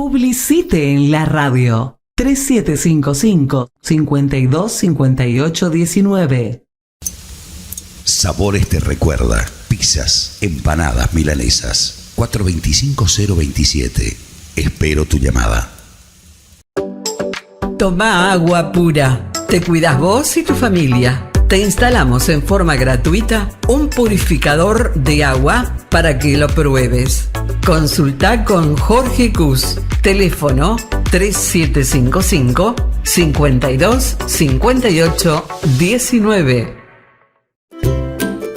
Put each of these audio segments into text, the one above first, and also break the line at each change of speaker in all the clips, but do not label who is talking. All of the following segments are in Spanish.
Publicite en la radio. 3755-525819.
Sabores te recuerda. Pizzas, empanadas milanesas. 425-027. Espero tu llamada.
Toma agua pura. Te cuidas vos y tu familia. Te instalamos en forma gratuita un purificador de agua para que lo pruebes. Consulta con Jorge Cus. Teléfono 3755 52 58 19.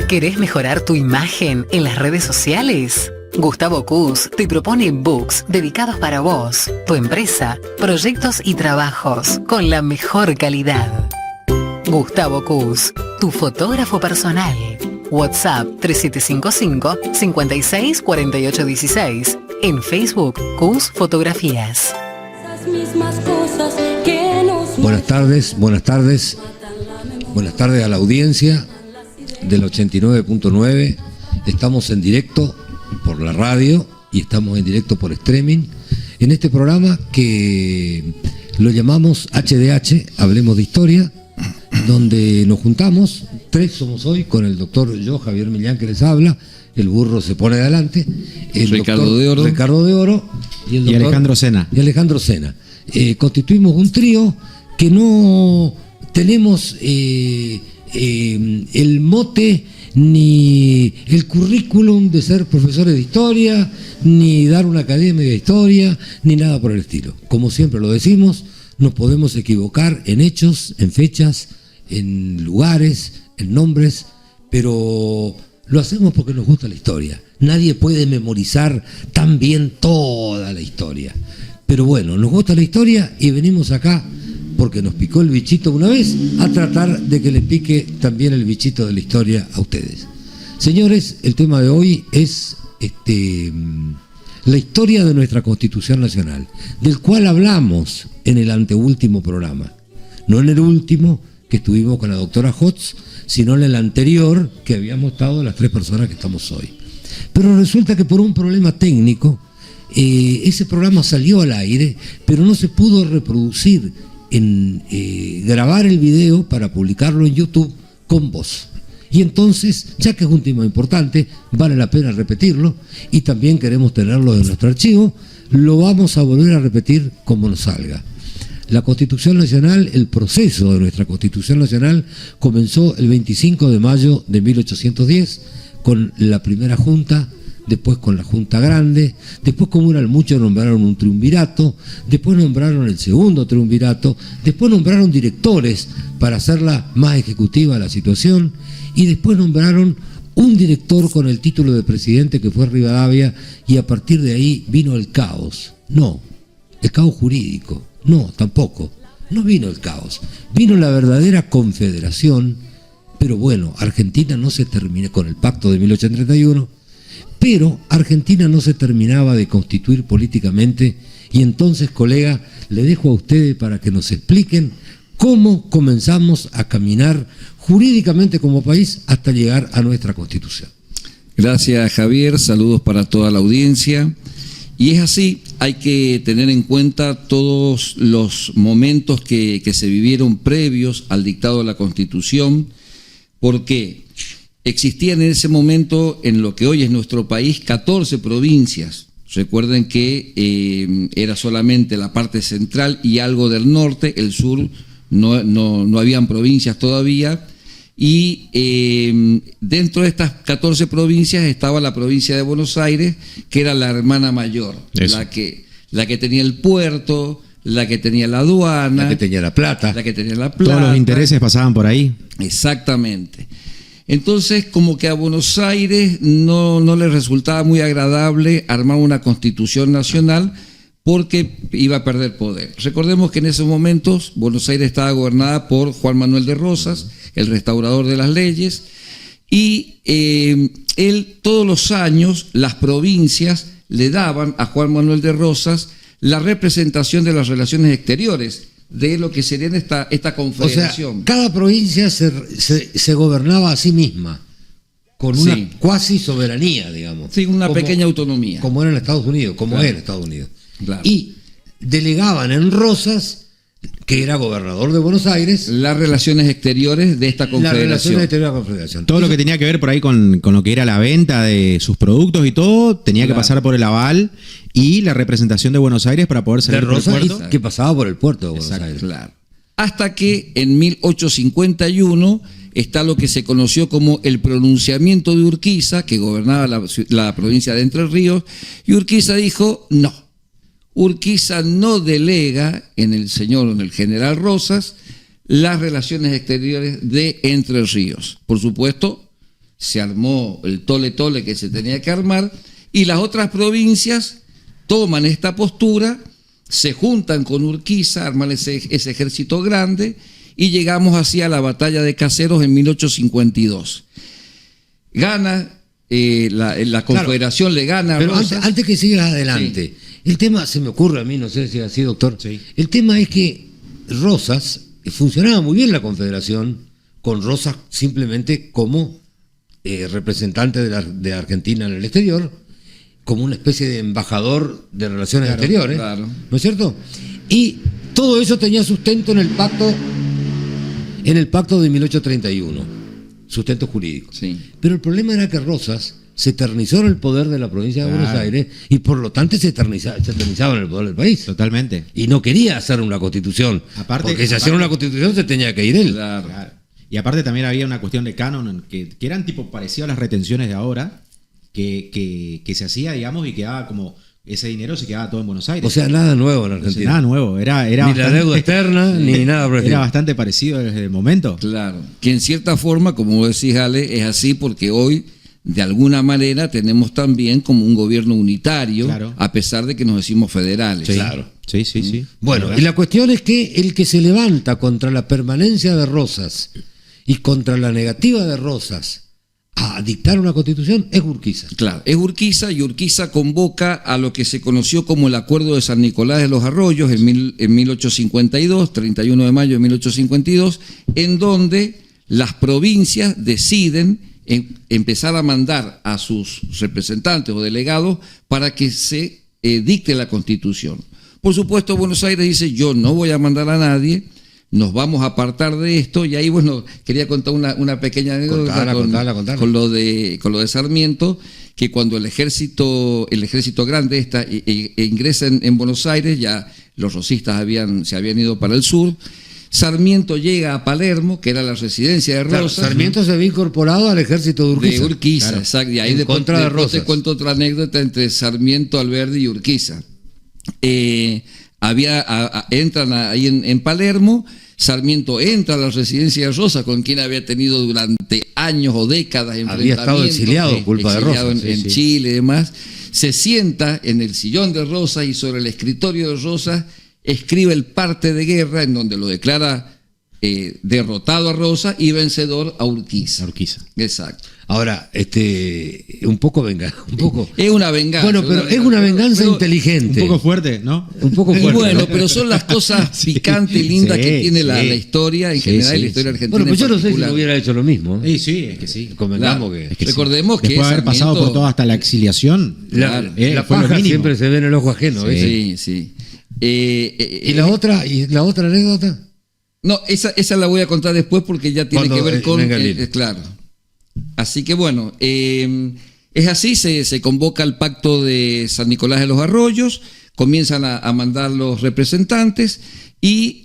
¿Querés mejorar tu imagen en las redes sociales? Gustavo Cus te propone books dedicados para vos, tu empresa, proyectos y trabajos con la mejor calidad. Gustavo Cus, tu fotógrafo personal. WhatsApp 3755 56 48 16. En Facebook, Cus Fotografías.
Buenas tardes a la audiencia del 89.9. Estamos en directo por la radio y estamos en directo por streaming en este programa que lo llamamos HDH, Hablemos de Historia, donde nos juntamos, 3 somos hoy, con el doctor Javier Millán, que les habla, el burro se pone adelante, el Ricardo de Oro y el doctor Alejandro Sena. Constituimos un trío que no tenemos el mote ni el currículum de ser profesores de historia, ni dar una academia de historia, ni nada por el estilo. Como siempre lo decimos, nos podemos equivocar en hechos, en fechas, en lugares, en nombres, pero lo hacemos porque nos gusta la historia. Nadie puede memorizar tan bien toda la historia. Pero bueno, nos gusta la historia y venimos acá porque nos picó el bichito una vez, a tratar de que les pique también el bichito de la historia a ustedes. Señores, el tema de hoy es la historia de nuestra Constitución Nacional, del cual hablamos en el anteúltimo programa. No en el último, que estuvimos con la doctora Hotz, sino en el anterior, que habíamos estado las 3 personas que estamos hoy. Pero resulta que por un problema técnico, ese programa salió al aire, pero no se pudo reproducir en grabar el video para publicarlo en YouTube con voz. Y entonces, ya que es un tema importante, vale la pena repetirlo, y también queremos tenerlo en nuestro archivo, lo vamos a volver a repetir como nos salga. La Constitución Nacional, el proceso de nuestra Constitución Nacional comenzó el 25 de mayo de 1810 con la primera junta, después con la Junta Grande, después, como eran muchos, nombraron un triunvirato, después nombraron el segundo triunvirato, después nombraron directores para hacerla más ejecutiva la situación, y después nombraron un director con el título de presidente, que fue Rivadavia, y a partir de ahí vino el caos. No, el caos jurídico, no, tampoco, no vino el caos, vino la verdadera confederación. Pero bueno, Argentina no se termina con el pacto de 1831, pero Argentina no se terminaba de constituir políticamente, y entonces, colega, le dejo a ustedes para que nos expliquen cómo comenzamos a caminar jurídicamente como país hasta llegar a nuestra Constitución.
Gracias, Javier, saludos para toda la audiencia. Y es así, hay que tener en cuenta todos los momentos que se vivieron previos al dictado de la Constitución, porque existían en ese momento, en lo que hoy es nuestro país, 14 provincias. Recuerden que era solamente la parte central y algo del norte, el sur no habían provincias todavía, y dentro de estas 14 provincias estaba la provincia de Buenos Aires, que era la hermana mayor, la que tenía el puerto, la que tenía la aduana,
la que tenía la plata.
Todos los intereses pasaban por ahí.
Exactamente. Entonces, como que a Buenos Aires no le resultaba muy agradable armar una Constitución Nacional, porque iba a perder poder. Recordemos que en esos momentos Buenos Aires estaba gobernada por Juan Manuel de Rosas, el restaurador de las leyes, y él todos los años, las provincias le daban a Juan Manuel de Rosas la representación de las relaciones exteriores de lo que sería esta confederación.
O sea, cada provincia se gobernaba a sí misma, con una cuasi soberanía, digamos.
Sí, una pequeña autonomía.
Como era en Estados Unidos, era Estados Unidos.
Claro.
Y delegaban en Rosas, que era gobernador de Buenos Aires,
las relaciones exteriores de esta
las
confederación.
relaciones exteriores de la Confederación.
Todo lo que tenía que ver por ahí con lo que era la venta de sus productos y todo, tenía que pasar por el aval y la representación de Buenos Aires para poder salir
de
por el
Rosas,
puerto.
que pasaba por el puerto de Buenos
Exacto,
Aires.
claro. Hasta que en 1851 está lo que se conoció como el pronunciamiento de Urquiza, que gobernaba la provincia de Entre Ríos, y Urquiza dijo no. Urquiza no delega en el general Rosas las relaciones exteriores de Entre Ríos. Por supuesto, se armó el tole-tole que se tenía que armar y las otras provincias toman esta postura, se juntan con Urquiza, arman ese ejército grande y llegamos hacia la batalla de Caseros en 1852. Gana, la Confederación le gana a
Pero
Rosas.
antes que sigas adelante, el tema, se me ocurre a mí, no sé si es así, doctor, el tema es que Rosas, funcionaba muy bien la Confederación, con Rosas simplemente como representante de Argentina en el exterior, como una especie de embajador de relaciones exteriores,
claro.
¿no es cierto? Y todo eso tenía sustento en el pacto de 1831, sustento jurídico.
Sí.
Pero el problema era que Rosas se eternizó en el poder de la provincia de Buenos Aires y por lo tanto se eternizaba en el poder del país.
Totalmente.
Y no quería hacer una constitución. Porque si hacía una constitución se tenía que ir él.
Claro.
Y aparte también había una cuestión de canon que eran tipo parecido a las retenciones de ahora, que se hacía, digamos, y quedaba como ese dinero se quedaba todo en Buenos Aires.
O sea, nada nuevo en
Entonces,
Argentina.
nada nuevo, era
ni
bastante,
la deuda externa, ni nada por el
era
estilo.
bastante parecido desde el momento.
Claro, que en cierta forma, como vos decís, Ale, es así porque hoy, de alguna manera, tenemos también como un gobierno unitario,
Claro.
a pesar de que nos decimos federales.
Sí.
Claro.
Sí.
Bueno, y la cuestión es que el que se levanta contra la permanencia de Rosas y contra la negativa de Rosas a dictar una constitución es Urquiza.
Claro, es Urquiza y Urquiza convoca a lo que se conoció como el Acuerdo de San Nicolás de los Arroyos en 1852, 31 de mayo de 1852, en donde las provincias deciden empezar a mandar a sus representantes o delegados para que se dicte la Constitución. Por supuesto, Buenos Aires dice, yo no voy a mandar a nadie, nos vamos a apartar de esto, y ahí, bueno, quería contar una pequeña anécdota
Contala.
con lo de Sarmiento, que cuando el ejército grande ingresa en Buenos Aires, ya los rosistas se habían ido para el sur. Sarmiento llega a Palermo, que era la residencia de Rosas.
Claro, Sarmiento se había incorporado al ejército de Urquiza.
De Urquiza,
Claro.
exacto. Y ahí
En
después
contra de Rosas.
te cuento otra anécdota entre Sarmiento, Alberdi y Urquiza. Entran ahí en Palermo. Sarmiento entra a la residencia de Rosas, con quien había tenido durante años o décadas
Había estado exiliado, culpa de Rosas.
en Chile y demás. Se sienta en el sillón de Rosas y sobre el escritorio de Rosas escribe el parte de guerra, en donde lo declara derrotado a Rosas y vencedor a Urquiza. Exacto.
Ahora, un poco venga, un poco.
Es una venganza.
Bueno, pero es una venganza inteligente.
Un poco fuerte, ¿no?
Un poco
Y
fuerte.
bueno,
¿no?
pero son las cosas picantes y lindas que tiene la historia en general y la historia argentina.
Bueno, pues yo
en
no sé si
particular.
lo hubiera hecho lo mismo.
Sí, es que sí.
Convengamos
Claro.
que
Es que
Recordemos que
después de haber pasado
Sarmiento-
por todo hasta la exiliación,
la
fue lo
paja
mínimo.
siempre se ve en el ojo ajeno. ¿ves?
Sí.
¿Y la otra anécdota?
No, esa la voy a contar después porque ya tiene
Cuando,
que ver con...
venga el hilo.
claro. Así que bueno, es así, se convoca el pacto de San Nicolás de los Arroyos, comienzan a mandar los representantes y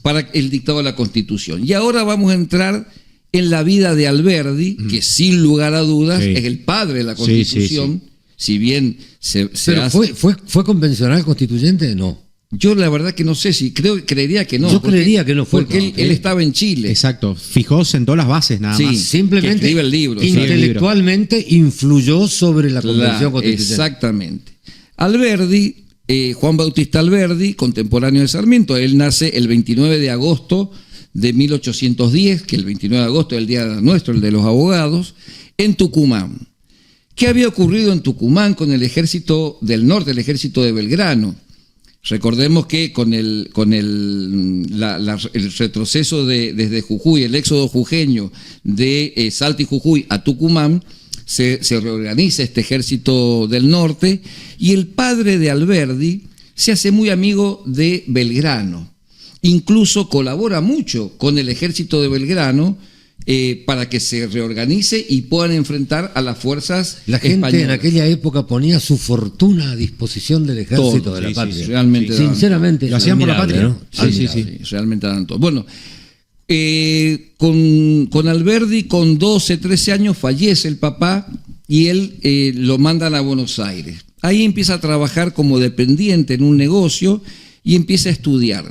para el dictado de la Constitución. Y ahora vamos a entrar en la vida de Alberdi, que sin lugar a dudas es el padre de la Constitución, si bien se
¿Pero
hace...
fue convencional constituyente? No.
Yo la verdad que no sé si creería que no.
Yo creería que no fue,
porque
no.
él estaba en Chile.
Exacto, fijó, sentó las bases nada
Sí.
más.
Simplemente
que escribe el libro,
intelectualmente influyó sobre la convención constitucional.
Exactamente. Alberdi, Juan Bautista Alberdi, contemporáneo de Sarmiento, él nace el 29 de agosto de 1810, que el 29 de agosto es el día nuestro, el de los abogados, en Tucumán. ¿Qué había ocurrido en Tucumán con el ejército del norte, el ejército de Belgrano? Recordemos que con el retroceso desde Jujuy, el éxodo jujeño de Salta y Jujuy a Tucumán, se reorganiza este ejército del norte y el padre de Alberdi se hace muy amigo de Belgrano. Incluso colabora mucho con el ejército de Belgrano para que se reorganice y puedan enfrentar a las fuerzas
La gente
españolas.
en aquella época ponía su fortuna a disposición del ejército
Todo,
de la
sí,
patria.
sí, realmente daban
Sinceramente,
Lo hacían por la
admirable,
patria.
¿no?
Sí, realmente dan todo. Bueno, con Alberdi, con 12, 13 años, fallece el papá y él lo mandan a Buenos Aires. Ahí empieza a trabajar como dependiente en un negocio y empieza a estudiar.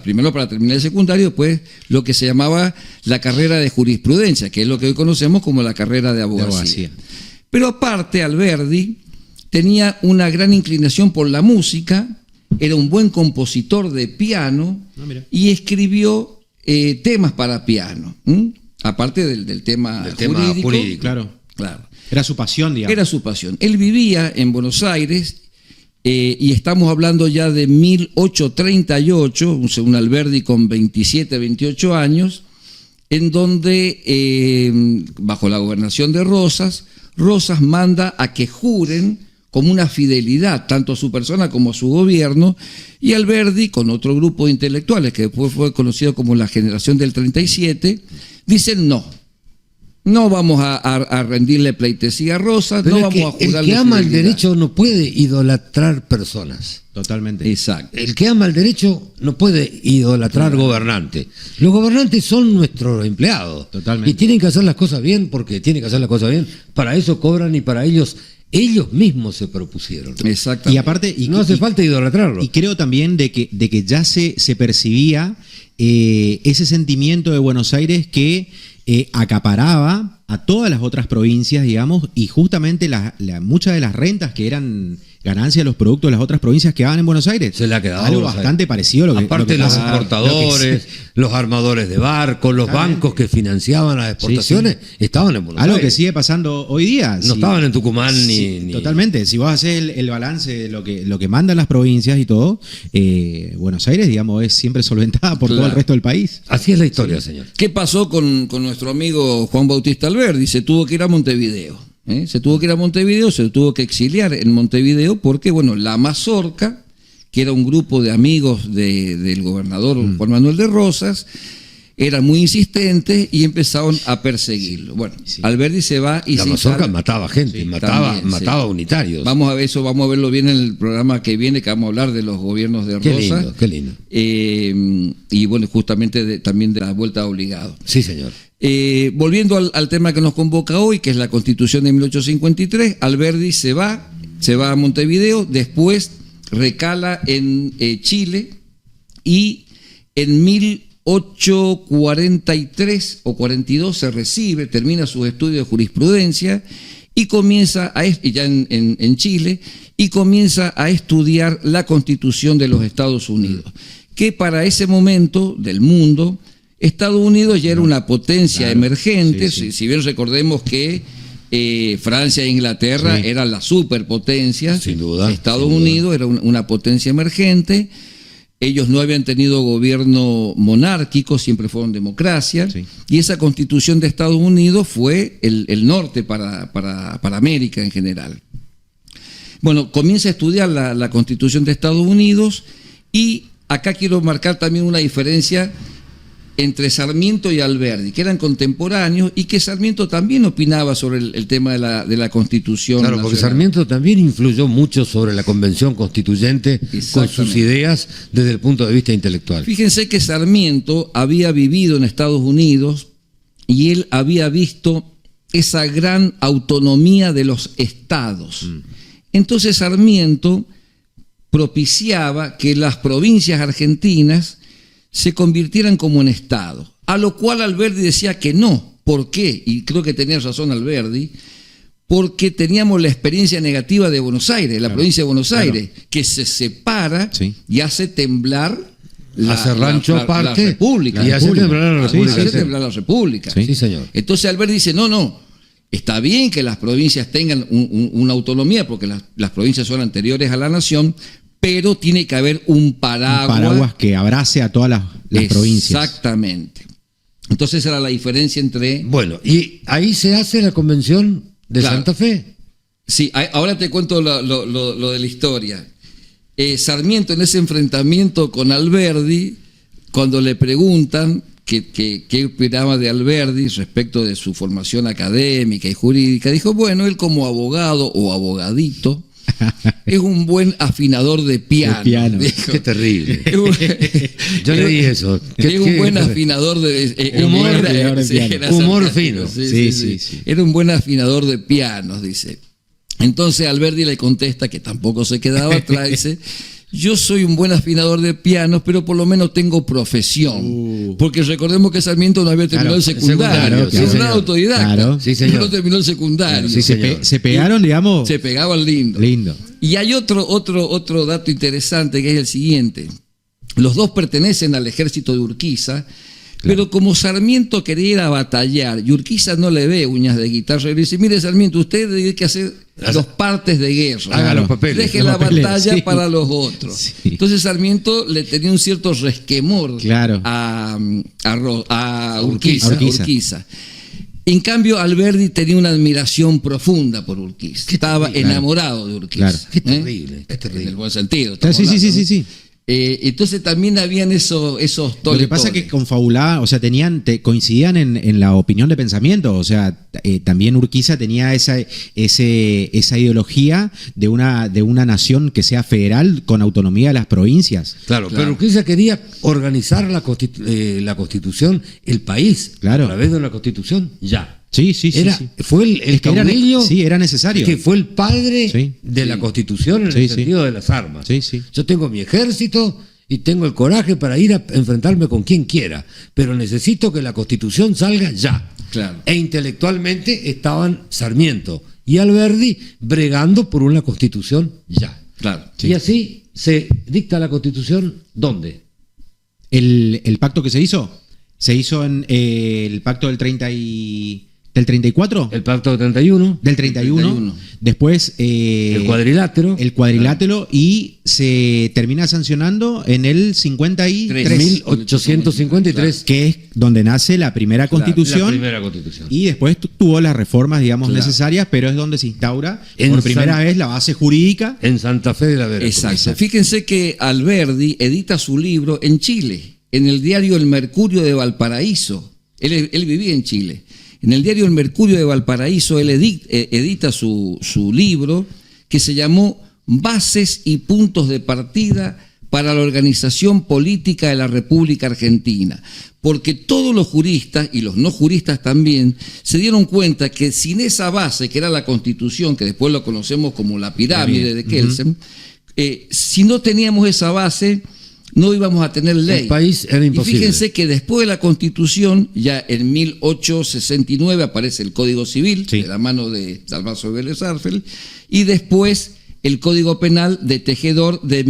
Primero para terminar el secundario, después lo que se llamaba la carrera de jurisprudencia, que es lo que hoy conocemos como la carrera de abogacía. Pero aparte, Alberdi tenía una gran inclinación por la música, era un buen compositor de piano y escribió temas para piano, aparte del tema jurídico.
Claro.
Claro.
Era su pasión, digamos.
Era su pasión. Él vivía en Buenos Aires y estamos hablando ya de 1838, un Alberdi con 27, 28 años, en donde, bajo la gobernación de Rosas manda a que juren como una fidelidad tanto a su persona como a su gobierno, y Alberdi, con otro grupo de intelectuales que después fue conocido como la generación del 37, dicen no vamos a rendirle pleitesía a Rosas,
Pero
no vamos a jurarle
el que ama el
fidelidad.
derecho no puede idolatrar personas.
Totalmente.
Exacto.
El que ama el derecho no puede idolatrar gobernantes. Los gobernantes son nuestros empleados.
Totalmente.
Y tienen que hacer las cosas bien porque tienen que hacer las cosas bien. Para eso cobran y para ellos mismos se propusieron.
Exactamente.
Y aparte,
No hace falta idolatrarlo.
Y creo también de que ya se percibía ese sentimiento de Buenos Aires que acaparaba a todas las otras provincias, digamos, y justamente muchas de las rentas que eran ganancias de los productos de las otras provincias quedaban en Buenos Aires.
Se le ha quedado
algo
Buenos
bastante
Aires.
parecido a lo que
Aparte
lo que
los
pasa-
exportadores,
lo que-
los armadores de barcos, los bancos que financiaban las exportaciones, estaban en Buenos
algo que
Aires.
sigue pasando hoy día.
No estaban en Tucumán ni...
Totalmente. Si vos haces el balance de lo que mandan las provincias y todo, Buenos Aires, digamos, es siempre solventada por todo el
Claro.
resto del país.
Así es la historia, señor.
¿Qué pasó con nuestro amigo Juan Bautista Alberdi? Se tuvo que ir a Montevideo. Se tuvo que ir a Montevideo, se tuvo que exiliar en Montevideo porque, bueno, la Mazorca, que era un grupo de amigos del gobernador Juan Manuel de Rosas, eran muy insistentes y empezaron a perseguirlo. Bueno, Alberdi se va y
La
se
mazorca
instala.
mataba gente,
Sí,
mataba
también,
unitarios.
Vamos a verlo bien en el programa que viene, que vamos a hablar de los gobiernos de
Qué
Rosas.
lindo, qué lindo.
Y bueno, justamente también de la vuelta obligado.
Sí, señor.
Volviendo al tema que nos convoca hoy, que es la Constitución de 1853, Alberdi se va a Montevideo, después recala en Chile y en 1843 o 42 se recibe, termina sus estudios de jurisprudencia y comienza en Chile y comienza a estudiar la Constitución de los Estados Unidos, que para ese momento del mundo Estados Unidos ya era una potencia emergente, si bien recordemos que Francia e Inglaterra eran las superpotencias,
Sin duda,
Estados
sin duda.
Unidos era una potencia emergente, ellos no habían tenido gobierno monárquico, siempre fueron democracia, y esa Constitución de Estados Unidos fue el norte para América en general. Bueno, comienza a estudiar la Constitución de Estados Unidos y acá quiero marcar también una diferencia entre Sarmiento y Alberdi, que eran contemporáneos y que Sarmiento también opinaba sobre el tema de la Constitución
Claro, porque
nacional.
Sarmiento también influyó mucho sobre la Convención Constituyente con
Exactamente.
sus ideas desde el punto de vista intelectual.
Fíjense que Sarmiento había vivido en Estados Unidos y él había visto esa gran autonomía de los estados. Entonces Sarmiento propiciaba que las provincias argentinas se convirtieran como en estado, a lo cual Alberdi decía que no. ¿Por qué? Y creo que tenía razón Alberdi, porque teníamos la experiencia negativa de Buenos Aires, la provincia de Buenos Aires, que se separa y hace temblar
Hace rancho aparte
la república.
y hace temblar la república.
Hace temblar la república.
Sí, señor.
Entonces Alberdi dice, no, está bien que las provincias tengan una autonomía, porque las provincias son anteriores a la nación, pero tiene que haber un paraguas
que abrace a todas las provincias.
Exactamente. Entonces era la diferencia entre...
Bueno, y ahí se hace la convención de
Claro.
Santa Fe.
Sí, ahora te cuento lo de la historia. Sarmiento en ese enfrentamiento con Alberdi, cuando le preguntan qué opinaba de Alberdi respecto de su formación académica y jurídica, dijo, bueno, él como abogado o abogadito es un buen afinador de piano. Dijo.
Qué terrible. Yo leí eso.
Es un buen afinador de
Humor fino.
Sí. Era un buen afinador de pianos, dice. Entonces Alberdi le contesta, que tampoco se quedaba atrás, dice, yo soy un buen afinador de pianos, pero por lo menos tengo profesión. Porque recordemos que Sarmiento no había terminado el secundario.
sí,
Es un
señor.
autodidacta.
Claro.
Sí, señor.
No terminó el secundario.
Sí, señor.
Se pegaron, digamos.
Se pegaban lindo.
Lindo.
Y hay otro dato interesante, que es el siguiente. Los dos pertenecen al ejército de Urquiza, pero como Sarmiento quería ir a batallar y Urquiza no le ve uñas de guitarra, y le dice, mire Sarmiento, usted tiene que hacer los partes de guerra.
Haga los papeles.
Deje
Los
la
papeles,
batalla
sí.
para los otros.
Sí.
Entonces Sarmiento le tenía un cierto resquemor
Claro.
a
Urquiza.
Urquiza. En cambio, Alberdi tenía una admiración profunda por Urquiza. Estaba enamorado de Urquiza.
Claro.
Qué terrible, qué terrible.
En el buen sentido.
Claro,
estamos hablando, ¿no?
sí.
Entonces también habían esos
Lo que pasa es que confabulaban, o sea, coincidían en la opinión de pensamiento, o sea, también Urquiza tenía esa ideología de una nación que sea federal con autonomía de las provincias.
Claro, pero Urquiza quería organizar la Constitución, el país,
Claro.
a través de la Constitución, ya.
Sí.
Fue el
Es que
caudillo
era necesario.
que fue el padre
Sí.
de la Constitución en
Sí,
el
sí.
sentido de las armas.
Sí.
Yo tengo mi ejército y tengo el coraje para ir a enfrentarme con quien quiera, pero necesito que la Constitución salga ya.
Claro.
E intelectualmente estaban Sarmiento y Alberdi bregando por una Constitución ya.
Claro.
Y así se dicta la Constitución, ¿dónde?
El pacto que se hizo en el pacto del 34.
El Pacto de 31,
Del 31. Después
el cuadrilátero,
el cuadrilátero y se termina sancionando en el 53,
1853.
que es donde nace la primera constitución.
La primera Constitución.
Y después tuvo las reformas, digamos,
Claro.
necesarias, pero es donde se instaura
En
por primera
San-
vez la base jurídica.
En Santa Fe de la Vera.
Exacto. Fíjense que Alberdi edita su libro en Chile, en el diario El Mercurio de Valparaíso. Él vivía en Chile. En el diario El Mercurio de Valparaíso, él edita su libro que se llamó Bases y Puntos de Partida para la Organización Política de la República Argentina. Porque todos los juristas, y los no juristas también, se dieron cuenta que sin esa base, que era la Constitución, que después lo conocemos como la pirámide de Kelsen, si no teníamos esa base, no íbamos a tener ley.
El país era imposible.
Y fíjense que después de la Constitución, ya en 1869 aparece el Código Civil,
Sí.
de la mano de Dalmacio Vélez Arfield, y después el Código Penal de Tejedor de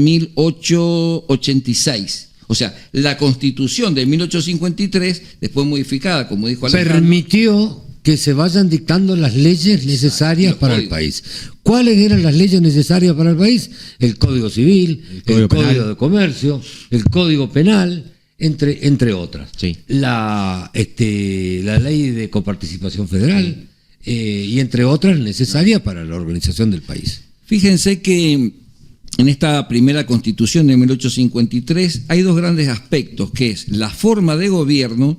1886. O sea, la Constitución de 1853, después modificada, como dijo Alejandro,
Permitió que se vayan dictando las leyes necesarias
los
para el
códigos.
país. ¿Cuáles eran las leyes necesarias para el país? El Código Civil, el
Código
Código
Penal.
de Comercio, el Código Penal, entre otras.
Sí.
La ley de coparticipación federal y entre otras necesarias para la organización del país.
Fíjense que en esta primera Constitución de 1853 hay dos grandes aspectos, que es la forma de gobierno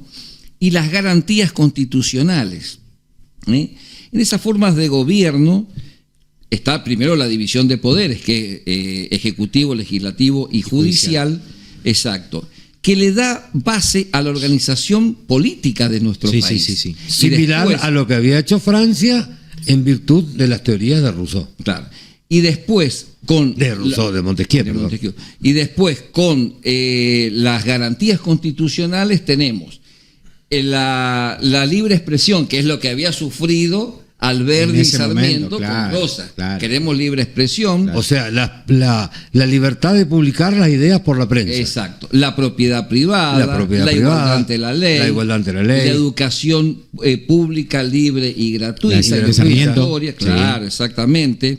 y las garantías constitucionales. En esas formas de gobierno está primero la división de poderes, que es ejecutivo, legislativo y judicial, exacto, que le da base a la organización política de nuestro
Sí,
país.
sí.
Y
Similar
después-
a lo que había hecho Francia en virtud de las teorías de Rousseau.
Claro. Y después con
De Rousseau, de Montesquieu,
de
perdón.
Montesquieu. Y después con las garantías constitucionales tenemos la libre expresión, que es lo que había sufrido Alberdi
En
y
ese
Sarmiento
momento, claro,
con Rosa.
claro.
Queremos libre expresión.
O sea, la libertad de publicar las ideas por la prensa.
Exacto. La propiedad privada,
La propiedad
igualdad
privada,
ante la ley,
la igualdad ante la ley.
la educación pública, libre y gratuita,
La de Sarmiento.
Claro, exactamente.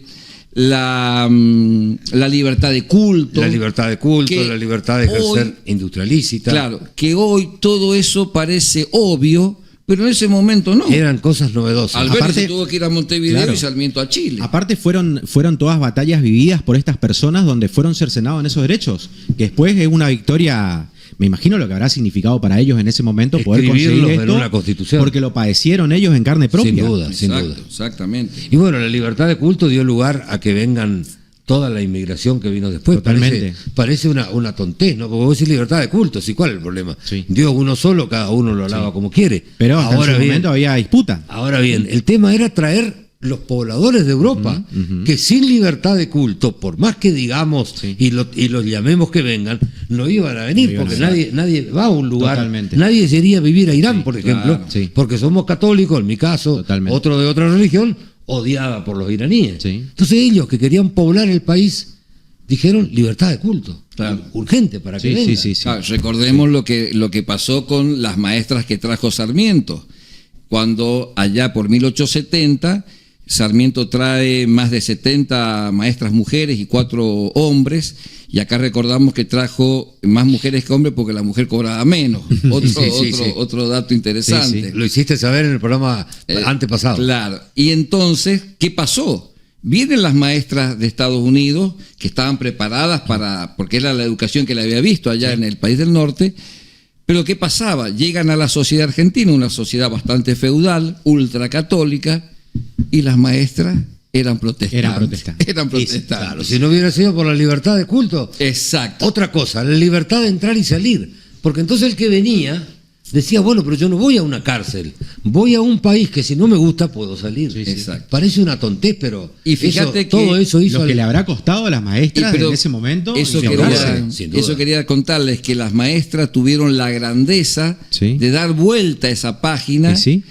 la libertad de culto.
La libertad de culto,
que
la libertad de ejercer industrialícita.
Claro, que hoy todo eso parece obvio, pero en ese momento no.
Eran cosas novedosas.
Alberti
Aparte,
se tuvo que ir a Montevideo
claro,
y Sarmiento a Chile.
Aparte fueron todas batallas vividas por estas personas donde fueron cercenados en esos derechos, que después es una victoria. Me imagino lo que habrá significado para ellos en ese momento poder conseguir
Escribirlos
esto,
en una constitución.
porque lo padecieron ellos en carne propia.
Sin duda, sin
Exacto,
duda.
exactamente.
Y bueno, la libertad de culto dio lugar a que vengan toda la inmigración que vino después.
Totalmente.
Parece una tontez, ¿no? Porque vos decís libertad de culto, ¿sí? ¿Cuál es el problema?
Sí.
Dios uno solo, cada uno lo alaba como quiere.
Pero hasta en su momento había disputa.
Ahora bien, el tema era traer los pobladores de Europa, que sin libertad de culto, por más que digamos y los llamemos que vengan, no iban a venir,
No iban
porque
a
nadie va a un lugar,
Totalmente.
nadie se iría a vivir a Irán, por ejemplo,
claro.
porque somos católicos, en mi caso,
Totalmente.
otro de otra religión, odiada por los iraníes.
Sí.
Entonces ellos que querían poblar el país, dijeron libertad de culto,
Claro.
urgente para que
Sí,
vengan.
sí, sí.
Claro, recordemos lo que pasó con las maestras que trajo Sarmiento, cuando allá por 1870 Sarmiento trae más de 70 maestras mujeres y 4 hombres, y acá recordamos que trajo más mujeres que hombres porque la mujer cobraba menos. Otro dato interesante.
Sí, sí.
Lo hiciste saber en el programa antepasado.
Claro. Y entonces, ¿qué pasó? Vienen las maestras de Estados Unidos que estaban preparadas porque era la educación que le había visto allá en el país del norte. Pero ¿qué pasaba? Llegan a la sociedad argentina, una sociedad bastante feudal, ultracatólica, y las maestras eran protestantes. Eran protestantes.
Claro, si no hubiera sido por la libertad de culto.
Exacto.
Otra cosa, la libertad de entrar y salir. Porque entonces el que venía decía, bueno, pero yo no voy a una cárcel, voy a un país que si no me gusta puedo salir.
Exacto.
Parece una tontez, pero
Y fíjate
todo eso hizo
Lo que le habrá costado a las maestras
pero
en ese momento.
Eso
instaurarse.
sin duda.
quería contarles, que las maestras tuvieron la grandeza
Sí.
de dar vuelta a esa página.
¿Y sí?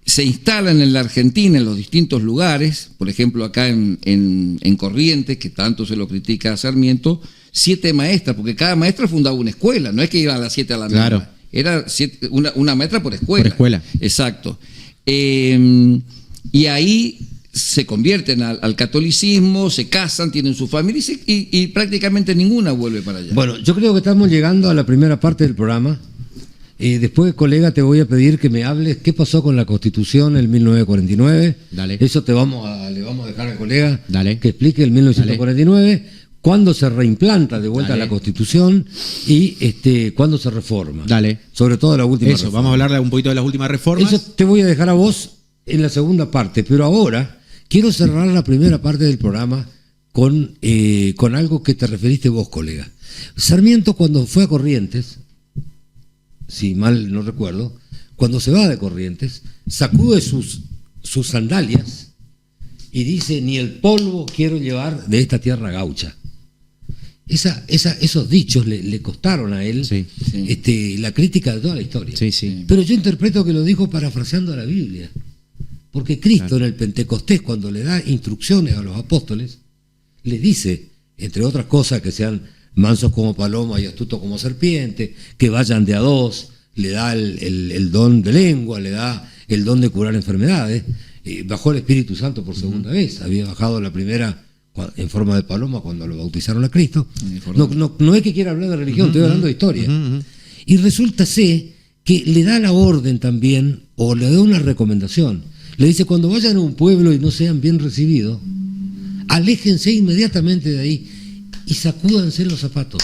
Se instalan en la Argentina en los distintos lugares, por ejemplo acá en Corrientes, que tanto se lo critica a Sarmiento, 7 maestras, porque cada maestra fundaba una escuela, no es que iban a las 7 a la misma.
Claro.
Era una maestra por escuela.
Por escuela.
Exacto. Y ahí se convierten al catolicismo, se casan, tienen su familia y prácticamente ninguna vuelve para allá.
Bueno, yo creo que estamos llegando a la primera parte del programa. Después, colega, te voy a pedir que me hables qué pasó con la Constitución en 1949.
Dale.
Eso le vamos a dejar al colega
Dale.
que explique el 1949, cuándo se reimplanta de vuelta
Dale.
la Constitución y cuándo se reforma.
Dale.
Sobre todo la última
Eso,
reforma.
vamos a hablar un poquito de las últimas reformas.
Eso te voy a dejar a vos en la segunda parte, pero ahora quiero cerrar la primera parte del programa con algo que te referiste vos, colega. Sarmiento, cuando fue a Corrientes, si mal no recuerdo, cuando se va de Corrientes, sacude sus sandalias y dice, ni el polvo quiero llevar de esta tierra gaucha. Esos dichos le costaron a él
Sí,
la crítica de toda la historia.
Sí, sí.
Pero yo interpreto que lo dijo parafraseando a la Biblia. Porque Cristo en el Pentecostés, cuando le da instrucciones a los apóstoles, les dice, entre otras cosas, que sean mansos como paloma y astutos como serpiente, que vayan de a dos, le da el don de lengua, le da el don de curar enfermedades. Bajó el Espíritu Santo por segunda vez, había bajado la primera en forma de paloma cuando lo bautizaron a Cristo. No es que quiera hablar de religión, estoy hablando de historia. Y resulta ser que le da la orden también, o le da una recomendación. Le dice, cuando vayan a un pueblo y no sean bien recibidos, aléjense inmediatamente de ahí y sacúdanse los zapatos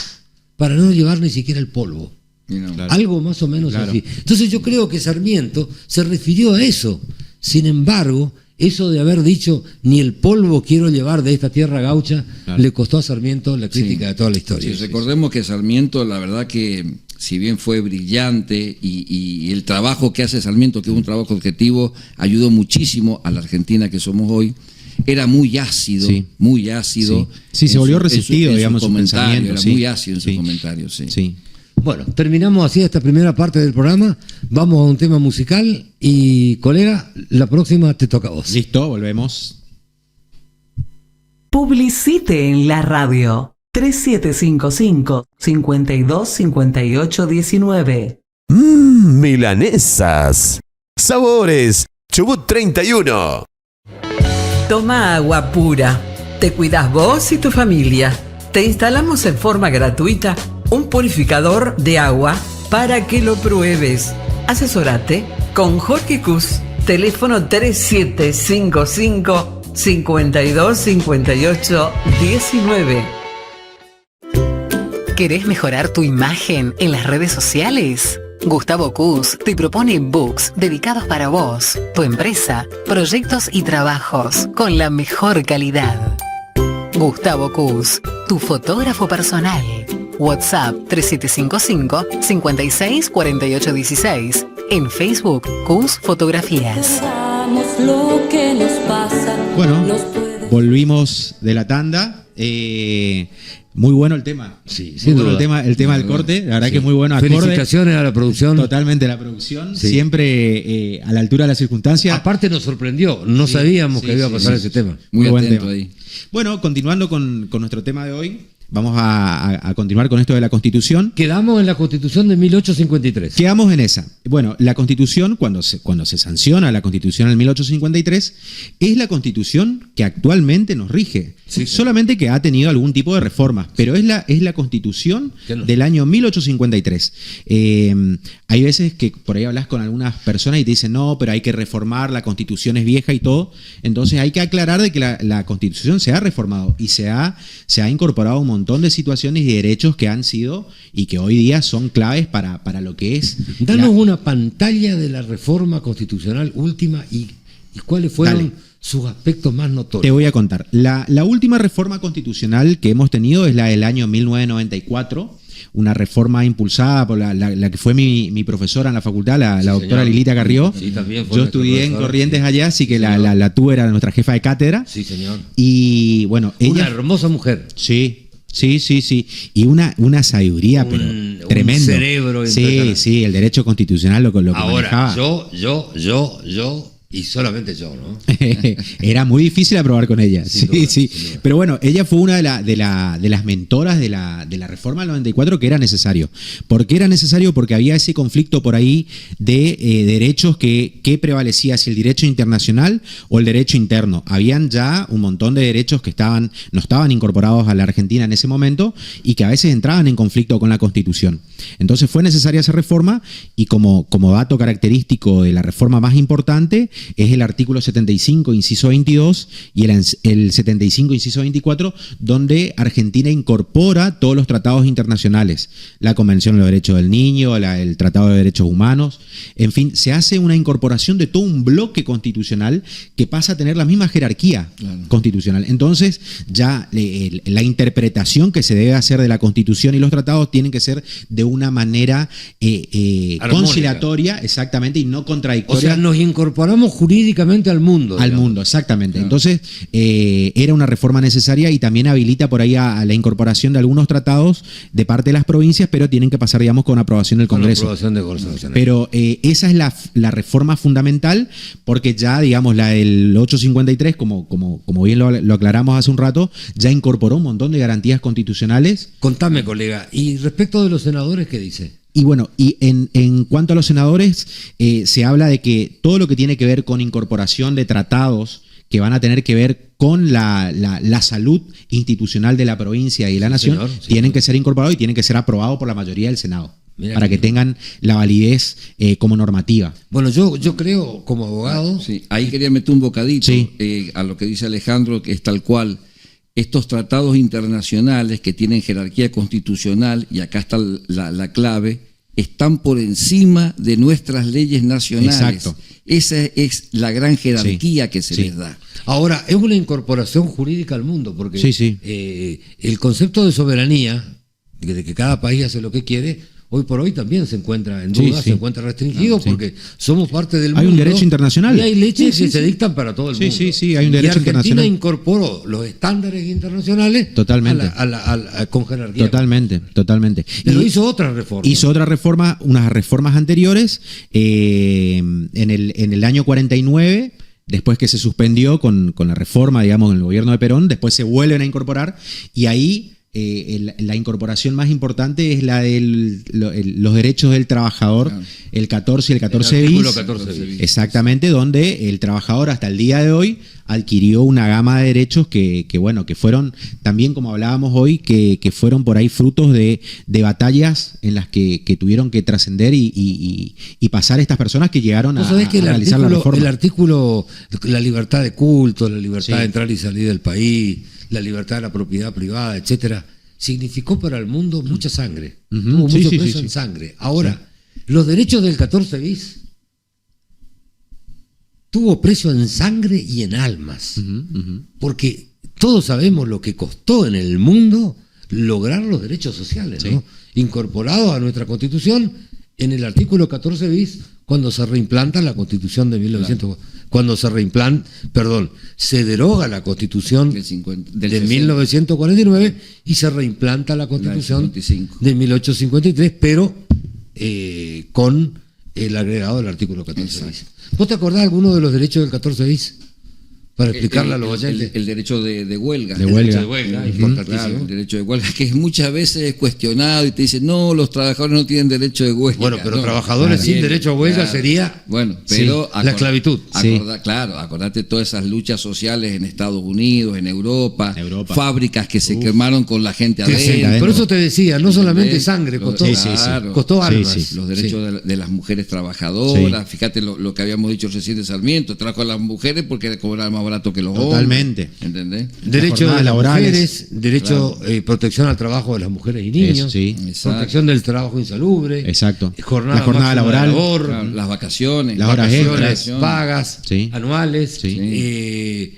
para no llevar ni siquiera el polvo.
Claro.
Algo más o menos
Claro.
así. Entonces yo creo que Sarmiento se refirió a eso. Sin embargo, eso de haber dicho ni el polvo quiero llevar de esta tierra gaucha,
Claro.
le costó a Sarmiento la crítica de toda la historia.
Sí, recordemos que Sarmiento, la verdad que si bien fue brillante y el trabajo que hace Sarmiento, que es un trabajo objetivo, ayudó muchísimo a la Argentina que somos hoy, era muy ácido,
Sí.
muy ácido.
Sí, se
en
volvió
su-
resistido,
en su
digamos, su
comentario,
pensamiento.
era
Sí.
muy ácido en
Sí.
sus comentarios, sí.
Sí.
Bueno, terminamos así esta primera parte del programa. Vamos a un tema musical y, colega, la próxima te toca a vos.
Listo, volvemos.
Publicite en la radio 3755-525819.
Milanesas. Sabores. Chubut 31.
Toma agua pura, Te cuidas vos y tu familia. Te instalamos en forma gratuita un purificador de agua para que lo pruebes. Asesorate con Jorge Cus. Teléfono 3755 52 58 19.
¿Querés mejorar tu imagen en las redes sociales? Gustavo Cus te propone books dedicados para vos, tu empresa, proyectos y trabajos con la mejor calidad. Gustavo Cus, tu fotógrafo personal. WhatsApp 3755 56 48 16. En Facebook, Cus Fotografías.
Bueno, volvimos de la tanda. Muy bueno el tema.
Sí,
muy
sin
bueno
duda.
el tema del corte. La verdad
Sí.
que muy bueno. Acorde.
Felicitaciones a la producción.
Totalmente la producción.
Sí.
Siempre a la altura de las circunstancias.
Aparte nos sorprendió, no
Sí,
sabíamos
sí,
que iba a
sí,
pasar
sí.
ese tema.
Muy
buen
atento
tema.
ahí.
Bueno, continuando con nuestro tema de hoy, vamos a continuar con esto de la Constitución.
Quedamos en la Constitución de 1853.
Quedamos en esa. Bueno, la Constitución, cuando se sanciona la Constitución en 1853, es la Constitución que actualmente nos rige.
Sí.
Solamente que ha tenido algún tipo de reformas, pero es la Constitución
¿Qué no?
del año 1853. Hay veces que por ahí hablas con algunas personas y te dicen, no, pero hay que reformar, la Constitución es vieja y todo. Entonces hay que aclarar de que la Constitución se ha reformado y se ha incorporado un montón de situaciones y derechos que han sido y que hoy día son claves para lo que es.
Danos una pantalla de la reforma constitucional última y cuáles fueron
Dale.
sus aspectos más
Te
notorios.
voy a contar. La última reforma constitucional que hemos tenido es la del año 1994, una reforma impulsada por la que fue mi profesora en la facultad, la
Sí,
doctora
señor.
Lilita Carrió.
Sí, también fue
Yo
nuestra
estudié en
profesora,
Corrientes
sí.
allá, así que
Sí,
la
señor.
tuve, era nuestra jefa de cátedra.
Sí, señor.
Y bueno,
Una
ella...
hermosa mujer.
Sí. Y una sabiduría, pero
Un
tremendo.
cerebro
Sí,
impresionante.
sí, el derecho constitucional lo que
Ahora,
manejaba.
yo y solamente yo, ¿no?
Era muy difícil aprobar con ella.
Sin
Sí,
duda,
sí.
sin duda.
Pero bueno, ella fue una de las mentoras de la reforma del 94 que era necesario. ¿Por qué era necesario? Porque había ese conflicto por ahí de derechos que prevalecía, si el derecho internacional o el derecho interno. Habían ya un montón de derechos que no estaban incorporados a la Argentina en ese momento y que a veces entraban en conflicto con la Constitución. Entonces fue necesaria esa reforma y como dato característico de la reforma más importante es el artículo 75, inciso 22 y el 75, inciso 24, donde Argentina incorpora todos los tratados internacionales, la Convención de los Derechos del Niño, el Tratado de Derechos Humanos, en fin, se hace una incorporación de todo un bloque constitucional que pasa a tener la misma jerarquía constitucional. Entonces, ya la interpretación que se debe hacer de la Constitución y los tratados tienen que ser de una manera conciliatoria, exactamente, y no
O
contradictoria.
sea, nos incorporamos jurídicamente al mundo.
Al
digamos.
mundo, exactamente.
Claro.
Entonces, era una reforma necesaria y también habilita por ahí a la incorporación de algunos tratados de parte de las provincias, pero tienen que pasar, digamos, con aprobación del
Con la
Congreso.
aprobación del Congreso Nacional.
Pero esa es la reforma fundamental, porque ya, digamos, la del 853, como bien lo aclaramos hace un rato, ya incorporó un montón de garantías constitucionales.
Contame, colega, y respecto de los senadores, ¿qué dice?
Y bueno, y en cuanto a los senadores, se habla de que todo lo que tiene que ver con incorporación de tratados que van a tener que ver con la salud institucional de la provincia y de la nación,
señor, sí,
tienen
señor.
que ser incorporados y tienen que ser aprobados por la mayoría del Senado,
Mira
para
que
que tengan la validez como normativa.
Bueno, yo creo, como abogado,
Sí, ahí quería meter un bocadito
Sí.
a lo que dice Alejandro, que es tal cual. Estos tratados internacionales que tienen jerarquía constitucional, y acá está la clave, están por encima de nuestras leyes nacionales.
Exacto.
Esa es la gran jerarquía que se
sí.
les da.
ahora es una incorporación jurídica al mundo, porque
Sí, sí.
El concepto de soberanía, de que cada país hace lo que quiere, hoy por hoy también se encuentra en
Sí,
duda,
sí.
se encuentra restringido,
Sí.
porque somos parte del
Hay
mundo.
un derecho internacional.
Y hay leyes
Sí, sí,
que se
sí.
dictan para todo el
Sí,
mundo.
sí, sí, hay un
Y
derecho
Argentina
internacional.
incorporó los estándares internacionales
Totalmente.
con jerarquía.
Totalmente.
Pero
Y
hizo otra reforma.
hizo otra reforma, unas reformas anteriores, en el año 49, después que se suspendió con la reforma, digamos, en el gobierno de Perón, después se vuelven a incorporar y ahí la incorporación más importante es la de los derechos del trabajador, el 14 y el 14 bis.
14 bis.
Exactamente, donde el trabajador hasta el día de hoy adquirió una gama de derechos que fueron también, como hablábamos hoy, que fueron por ahí frutos de batallas en las que tuvieron que trascender y pasar estas personas que llegaron a realizar la reforma.
El artículo, la libertad de culto, la libertad de entrar y salir del país, la libertad de la propiedad privada, etcétera, significó para el mundo mucha sangre. Tuvo mucho peso en sangre. Ahora, los derechos del 14 bis tuvo precio en sangre y en almas. Porque todos sabemos lo que costó en el mundo lograr los derechos sociales, ¿no? Incorporados a nuestra Constitución en el artículo 14 bis, cuando se reimplanta la Constitución de 1900, cuando se deroga la Constitución de 1949 y se reimplanta la Constitución de 1853, pero con el agregado del artículo 14 bis. ¿Vos te acordás alguno de los derechos del 14 bis? Para explicarle a los oyentes.
El derecho de huelga.
De huelga.
Importantísimo.
Claro, el derecho de huelga, que muchas veces es cuestionado y te dicen, no, los trabajadores no tienen derecho de huelga.
Bueno, pero
no,
trabajadores sin derecho a huelga sería
pero
la esclavitud.
Acordate todas esas luchas sociales en Estados Unidos, en Europa. Fábricas que se quemaron con la gente adentro.
Por eso te decía, no solamente sangre, costó almas.
Los derechos de las mujeres trabajadoras. Fíjate lo que habíamos dicho recién de Sarmiento, trajo a las mujeres porque cobraban más barato que los
Totalmente.
hombres. ¿Entendés?
Derecho de las
laborales.
mujeres, derecho, protección al trabajo de las mujeres y niños, protección del trabajo insalubre,
la
jornada
laboral,
las vacaciones,
las horas extras,
pagas, anuales, ¿qué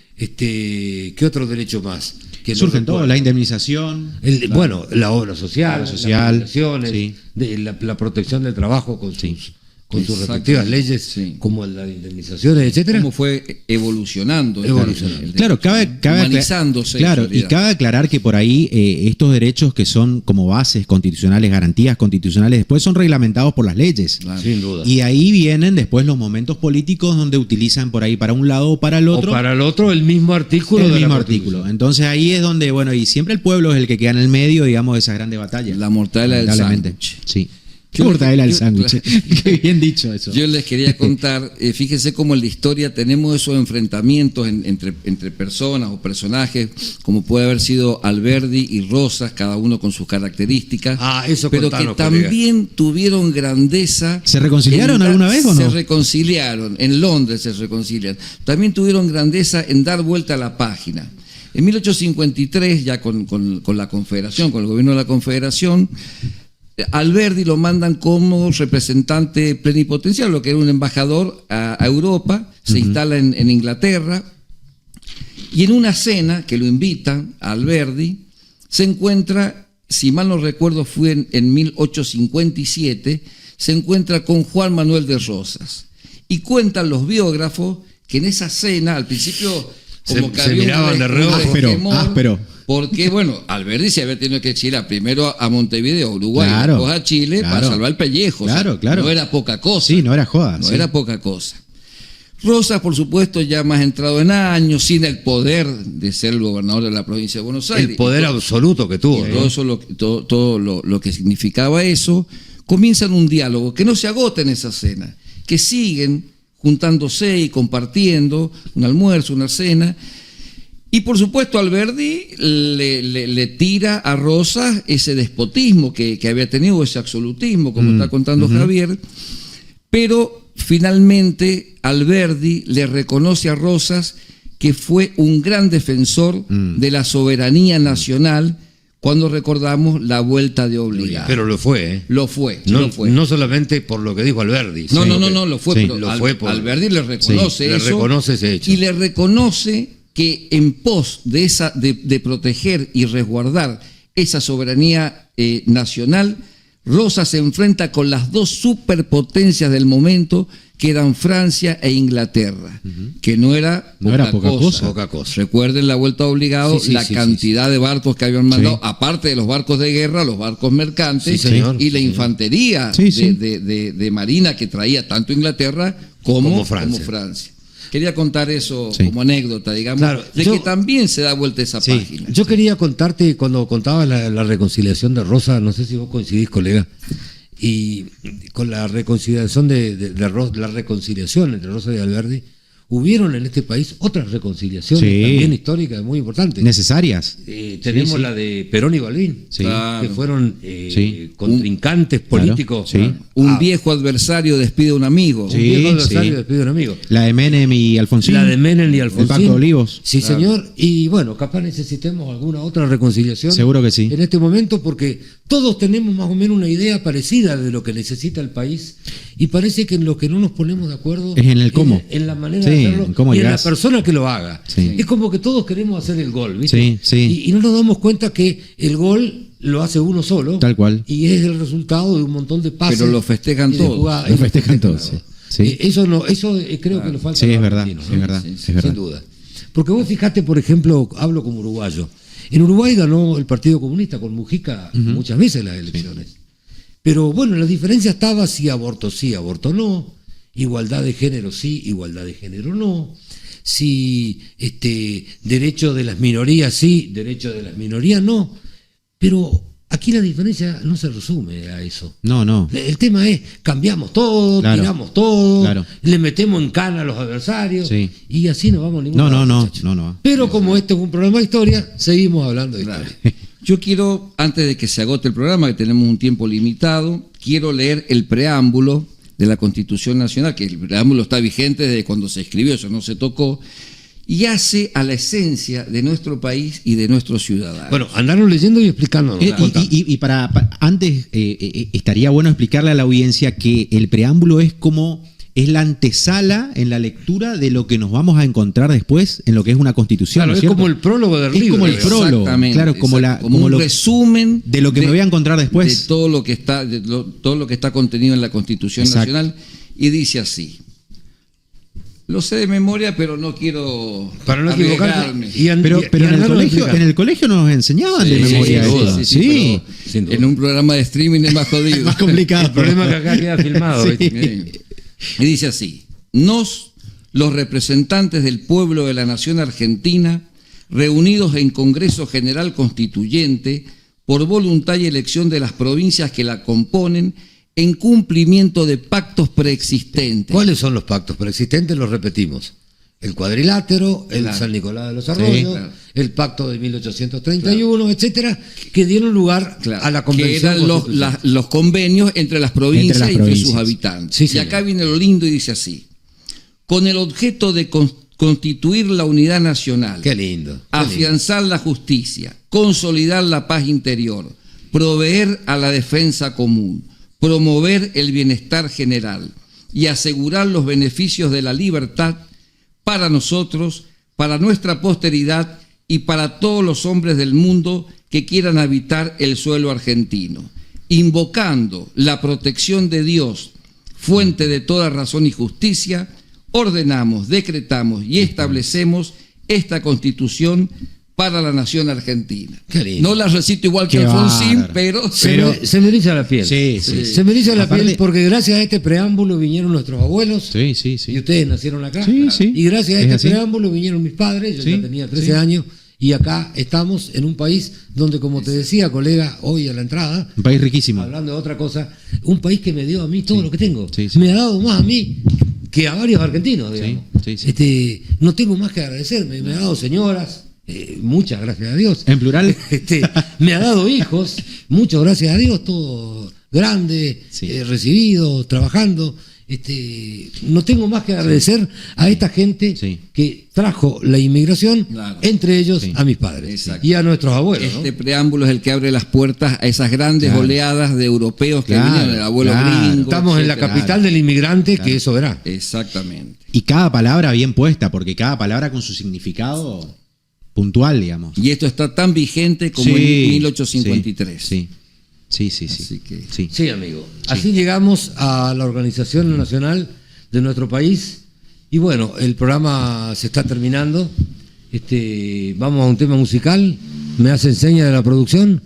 otro derecho más? Que
surgen todos, la indemnización,
bueno, la obra social, las prestaciones, la protección del trabajo con sus respectivas leyes, como las indemnizaciones, etcétera.
Cómo fue evolucionando.
Claro,
humanizándose.
Claro, y cabe aclarar que por ahí estos derechos que son como bases constitucionales, garantías constitucionales, después son reglamentados por las leyes.
Claro.
Sin duda.
Y ahí vienen después los momentos políticos donde utilizan por ahí para un lado o para el otro.
O para el otro el mismo artículo.
Entonces ahí es donde, y siempre el pueblo es el que queda en el medio, digamos, de esas grandes batallas.
La mortadela del sándwich.
Sí. ¿Qué mortadela del sándwich? Qué bien dicho eso.
Yo les quería contar, fíjense cómo en la historia tenemos esos enfrentamientos entre personas o personajes, como puede haber sido Alberdi y Rosas, cada uno con sus características, pero que también tuvieron grandeza.
¿Se reconciliaron alguna vez o no?
Se reconciliaron, en Londres se reconcilian. También tuvieron grandeza en dar vuelta a la página. En 1853, ya con la Confederación, con el gobierno de la Confederación, Alberdi lo mandan como representante plenipotenciario, lo que era un embajador a Europa, se instala en Inglaterra, y en una cena que lo invitan a Alberdi, se encuentra, si mal no recuerdo fue en 1857, se encuentra con Juan Manuel de Rosas, y cuentan los biógrafos que en esa cena, al principio, como que había
miraban de reojo,
áspero.
Porque, Alberdi se había tenido que exilar primero a Montevideo, Uruguay, después a Chile, para salvar el pellejo.
Claro.
No era poca cosa.
Sí, no era joda.
No era poca cosa. Rosas, por supuesto, ya más entrado en años, sin el poder de ser el gobernador de la provincia de Buenos Aires.
El poder absoluto que tuvo.
Todo lo que significaba eso, comienzan un diálogo que no se agota en esa cena, que siguen juntándose y compartiendo un almuerzo, una cena. Y por supuesto Alberdi le tira a Rosas ese despotismo que había tenido, ese absolutismo, como está contando Javier, pero finalmente Alberdi le reconoce a Rosas que fue un gran defensor de la soberanía nacional cuando recordamos la vuelta de Obligado.
Pero lo fue, ¿eh?
Lo fue.
No solamente por lo que dijo Alberdi.
No, lo fue, pero Alberdi le reconoce eso.
Le reconoce ese hecho.
Y le reconoce que en pos de proteger y resguardar esa soberanía nacional, Rosas se enfrenta con las dos superpotencias del momento, que eran Francia e Inglaterra, que no era poca cosa. Recuerden la vuelta Obligado, la cantidad de barcos que habían mandado, aparte de los barcos de guerra, los barcos mercantes y la infantería de marina que traía tanto Inglaterra como Francia. Quería contar eso
Sí.
como anécdota, digamos,
Claro,
de
yo-
que también se da vuelta esa
Sí.
página.
Yo quería contarte, cuando contaba la reconciliación de Rosa, no sé si vos coincidís, colega, y con la reconciliación la reconciliación entre Rosa y Alberdi, hubieron en este país otras reconciliaciones
Sí.
también históricas muy importantes.
Necesarias.
Tenemos
sí.
la de Perón y Balbín,
Sí.
Claro.
que fueron
Sí.
contrincantes
Claro,
políticos.
sí.
Un viejo adversario despide a un amigo.
Un
Sí,
viejo adversario
sí.
despide a un amigo.
La de Menem y Alfonsín.
La de Menem y Alfonsín.
El Pacto de Olivos.
Sí, señor. Y bueno, capaz necesitemos alguna otra reconciliación.
Seguro que sí.
En este momento, porque todos tenemos más o menos una idea parecida de lo que necesita el país. Y parece que en lo que no nos ponemos de acuerdo
Es en el cómo.
En la manera
Sí,
de hacerlo
en cómo
y en la
llegás.
persona que lo haga.
Sí.
Es como que todos queremos hacer el gol, ¿viste?
Sí, sí.
Y no nos damos cuenta que el gol lo hace uno solo.
Tal cual.
Y es el resultado de un montón de pases.
Pero lo festejan
y de
todos.
jugadas.
Lo
Y
festejan todos, sí.
Eso creo que lo falta.
Sí,
a los
es verdad,
argentinos,
es verdad,
Sí,
es verdad.
sin duda. Porque vos fijate, por ejemplo, hablo como uruguayo. En Uruguay ganó el Partido Comunista con Mujica muchas veces las elecciones. Pero bueno, la diferencia estaba si aborto sí, aborto no, igualdad de género sí, igualdad de género no, si derecho de las minorías sí, derecho de las minorías no. Pero aquí la diferencia no se resume a eso.
No, no.
El tema es, cambiamos todo,
Claro.
tiramos todo,
Claro.
le metemos en cana a los adversarios,
Sí.
y así no vamos a ningún
No,
lado,
no, no,
muchachos.
no.
Pero como este es un programa de historia, seguimos hablando de
Claro.
historia.
Yo quiero, antes de que se agote el programa, que tenemos un tiempo limitado, quiero leer el preámbulo de la Constitución Nacional, que el preámbulo está vigente desde cuando se escribió, eso no se tocó, y hace a la esencia de nuestro país y de nuestros ciudadanos.
Bueno, andaron leyendo y explicándonos.
Y para antes estaría bueno explicarle a la audiencia que el preámbulo es la antesala en la lectura de lo que nos vamos a encontrar después en lo que es una constitución.
Claro,
¿no
es
cierto?
como el prólogo del
Es
libro.
como el
digamos.
prólogo,
Exactamente,
claro, como
un
lo-
resumen
de lo que me voy a encontrar después.
de todo lo que está, todo lo que está contenido en la Constitución
Exacto.
Nacional, y dice así. Lo sé de memoria, pero no quiero
Para no equivocarse.
arriesgarme.
Pero en el colegio nos enseñaban de
Sí,
memoria
sin
eso.
duda,
Sí.
pero
sin duda.
en un programa de streaming es más jodido.
Más complicado.
El problema es que acá queda filmado.
Sí.
¿viste?
Y dice así: nos, los representantes del pueblo de la nación argentina, reunidos en Congreso General Constituyente, por voluntad y elección de las provincias que la componen, en cumplimiento de pactos preexistentes.
¿Cuáles son los pactos preexistentes? Los repetimos. El cuadrilátero, el
Claro.
San Nicolás de los Arroyos,
claro.
el pacto de 1831, etcétera, que dieron lugar
Claro,
a la
que
convención
eran
constitucional.
los convenios entre las provincias
Entre las
y entre sus
provincias.
habitantes.
Sí,
y
señor.
acá viene lo lindo y dice así: con el objeto de constituir la unidad nacional,
Qué lindo. qué lindo.
afianzar la justicia, consolidar la paz interior, proveer a la defensa común, promover el bienestar general y asegurar los beneficios de la libertad para nosotros, para nuestra posteridad y para todos los hombres del mundo que quieran habitar el suelo argentino, invocando la protección de Dios, fuente de toda razón y justicia, ordenamos, decretamos y establecemos esta Constitución para la nación argentina.
Qué lindo.
No la recito igual que
Qué
Alfonsín,
bárbaro.
pero...
Se me eriza la piel.
Sí, sí.
Se me eriza la
Aparte-
piel porque gracias a este preámbulo vinieron nuestros abuelos.
Sí, sí, sí.
Y ustedes nacieron acá.
Sí, sí.
Y gracias a
Es
este
así.
preámbulo vinieron mis padres. Yo
Sí,
ya tenía 13
sí.
años. Y acá estamos en un país donde, como te decía, colega, hoy a la entrada,
Un país riquísimo.
hablando de otra cosa, un país que me dio a mí todo lo que tengo.
Sí, sí.
Me ha dado más a mí que a varios argentinos, digamos.
Sí, sí.
No tengo más que agradecerme. Me ha dado señoras, muchas gracias a Dios.
En plural.
Me ha dado hijos, muchas gracias a Dios, todos grandes,
Sí.
recibidos, trabajando. No tengo más que agradecer a esta gente
Sí.
que trajo la inmigración,
Claro.
entre ellos
Sí.
a mis padres
Exacto.
y a nuestros abuelos. ¿no?
Este preámbulo es el que abre las puertas a esas grandes
Claro.
oleadas de europeos que
Claro,
vinieron, el abuelo
claro.
gringo.
Estamos en la
etcétera.
capital del inmigrante,
Claro.
que eso verá.
Exactamente.
Y cada palabra bien puesta, porque cada palabra con su significado puntual, digamos.
Y esto está tan vigente como
Sí,
en 1853.
Sí, sí, sí, sí.
Así que-
Sí.
Sí, amigo. Así llegamos a la organización nacional de nuestro país. Y bueno, el programa se está terminando. Vamos a un tema musical. Me hacen seña de la producción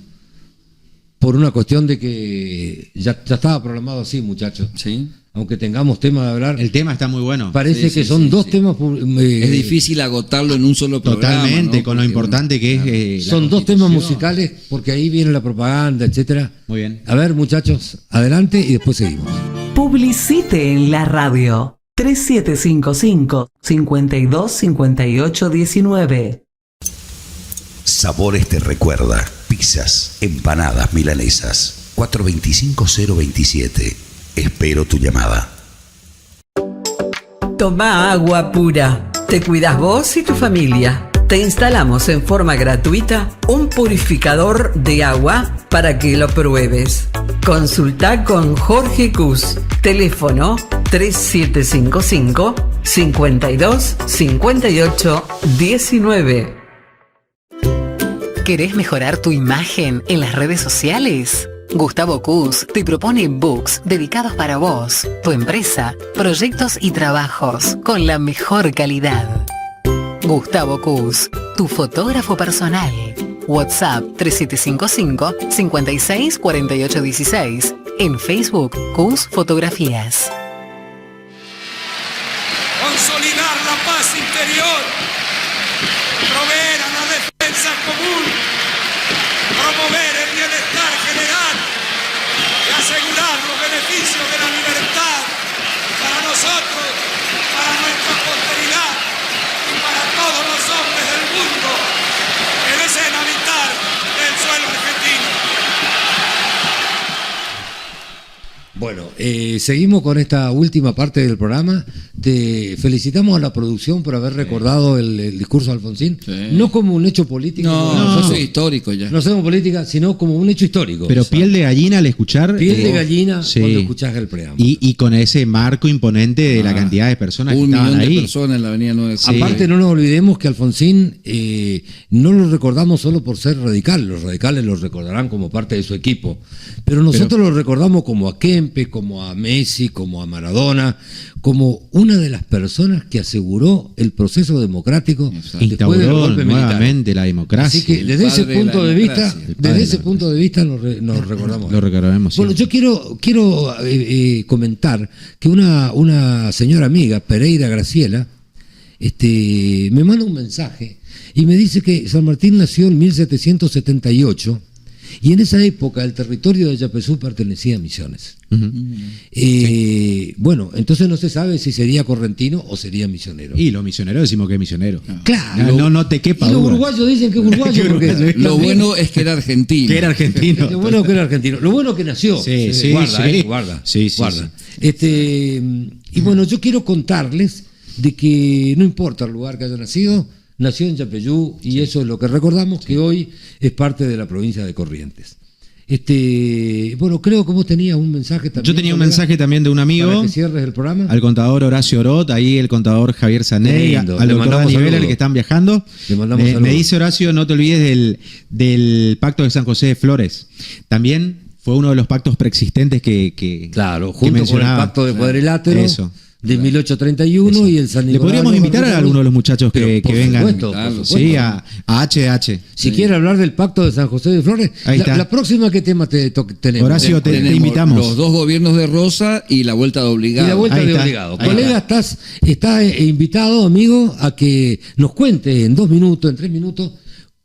por una cuestión de que ya estaba programado así, muchachos.
Sí.
aunque tengamos tema de hablar,
El tema está muy bueno.
parece
Sí,
que
sí,
son
sí,
dos
sí.
temas.
Es difícil agotarlo en un solo programa.
Totalmente,
¿no?
con lo
Porque,
importante que es. la
Son dos temas
Constitución.
musicales, porque ahí viene la propaganda, etcétera.
Muy bien.
A ver, muchachos, adelante y después seguimos.
Publicite en la radio. 3755 525819.
Sabores te recuerda. Pizzas, empanadas milanesas. 425-027. Espero tu llamada.
Toma agua pura. Te cuidas vos y tu familia. Te instalamos en forma gratuita un purificador de agua para que lo pruebes. Consulta con Jorge Cus. Teléfono 3755 52 58 19.
¿Querés mejorar tu imagen en las redes sociales? Gustavo Cus te propone books dedicados para vos, tu empresa, proyectos y trabajos con la mejor calidad. Gustavo Cus, tu fotógrafo personal. WhatsApp 3755 56 48 16. En Facebook, Cus Fotografías.
Consolidar la paz interior, proveer a la defensa común, promover el bienestar general y asegurar los beneficios de la libertad para nosotros, para nuestra posteridad y para todos los hombres del mundo que deseen habitar el suelo argentino.
Bueno, seguimos con esta última parte del programa. Te felicitamos a la producción por haber recordado el discurso de Alfonsín,
Sí.
no como un hecho político,
No,
porque
yo
nosotros
soy histórico ya.
no hacemos política, sino como un hecho histórico.
Pero piel de gallina al escuchar.
Piel de gallina
sí.
cuando escuchás el preámbulo.
Y con ese marco imponente de la cantidad de personas que
1
estaban
millón de
ahí.
personas en la avenida 9 de
Sí.
Aparte, no nos olvidemos que Alfonsín no lo recordamos solo por ser radical, los radicales lo recordarán como parte de su equipo, pero nosotros lo recordamos como a Kempe, como a Messi, como a Maradona, como una de las personas que aseguró el proceso democrático después del
Instauró
golpe militar.
nuevamente la democracia.
Así que desde ese
padre de la
punto de vista,
democracia.
El padre
desde
de
ese
la
punto de vista nos recordamos.
Lo recordaremos.
Bueno,
siempre.
yo quiero comentar que una señora amiga, Pereira Graciela, me manda un mensaje y me dice que San Martín nació en 1778 y en esa época el territorio de Yapeyú pertenecía a Misiones.
Ujú.
Bueno, entonces no se sabe si sería correntino o sería misionero.
Y los misioneros decimos que es misionero.
Claro.
No te quepa
Y los
duda.
uruguayos dicen que es uruguayo porque
Lo
también-
bueno es que era argentino.
Que era argentino.
Lo bueno que era argentino. Lo bueno que nació.
Sí, sí,
guarda,
sí.
guarda.
Sí, sí,
guarda. Y bueno, yo quiero contarles de que no importa el lugar que haya nacido, nació en Yapeyú y eso es lo que recordamos, que hoy es parte de la provincia de Corrientes. Bueno, creo que vos tenías un mensaje también.
Yo tenía un
colega,
mensaje también de un amigo.
para que cierres el programa.
Al contador Horacio Orot, ahí el contador Javier Saney,
Qué lindo,
al
le
doctor
mandamos
Dani Vela,
saludos.
que están viajando.
Le mandamos
Me
saludos.
dice Horacio, no te olvides del pacto de San José de Flores. También fue uno de los pactos preexistentes que
Claro,
que
junto con el
mencionaba.
pacto de Cuadrilátero
Eso.
de 1831
Eso.
y el San
Le
Nicolás.
podríamos
de
invitar a
Barcelona.
alguno de los muchachos
Pero,
que
por
vengan.
supuesto,
Claro,
por
Sí,
supuesto.
a HH.
Si quiere hablar del pacto de San José de Flores,
Ahí está.
la próxima, ¿qué tema tenemos?
Horacio, te
Tenemos
invitamos.
Los dos gobiernos de Rosa y la vuelta de
Y
obligado.
la vuelta
Ahí
de
está.
obligado.
Ahí
Colega, estás invitado, amigo, a que nos cuente en 2 minutos, en 3 minutos,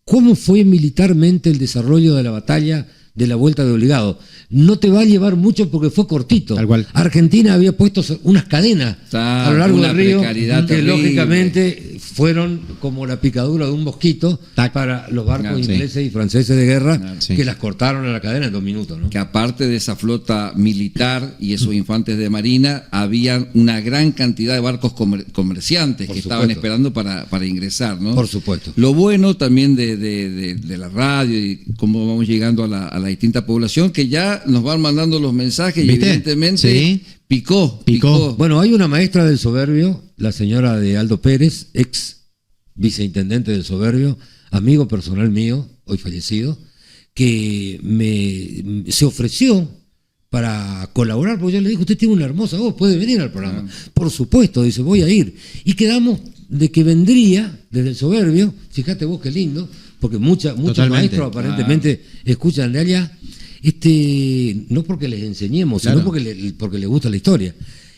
cómo fue militarmente el desarrollo de la batalla de la vuelta de obligado. No te va a llevar mucho porque fue cortito.
Tal cual.
Argentina había puesto unas cadenas
Está
a lo largo
una
del río
precariedad
que
terrible.
lógicamente fueron como la picadura de un mosquito
Tac.
para los barcos
Claro, sí.
ingleses y franceses de guerra
Sí.
que las cortaron a la cadena en 2 minutos, ¿no?
Que aparte de esa flota militar y esos infantes de marina, había una gran cantidad de barcos comerciantes
Por
que estaban
supuesto.
esperando para ingresar, ¿no?
Por supuesto.
Lo bueno también de la radio y cómo vamos llegando a la distinta población, que ya nos van mandando los mensajes y
¿Viste?
evidentemente
Sí.
picó.
Bueno, hay una maestra del Soberbio, la señora de Aldo Pérez, ex viceintendente del Soberbio, amigo personal mío, hoy fallecido, que se ofreció para colaborar, porque yo le dije, usted tiene una hermosa voz, puede venir al programa. Por supuesto, dice, voy a ir. Y quedamos de que vendría desde el Soberbio, fíjate vos qué lindo, porque muchos
Totalmente.
maestros aparentemente escuchan de allá, no porque les enseñemos,
Claro.
sino porque les gusta la historia.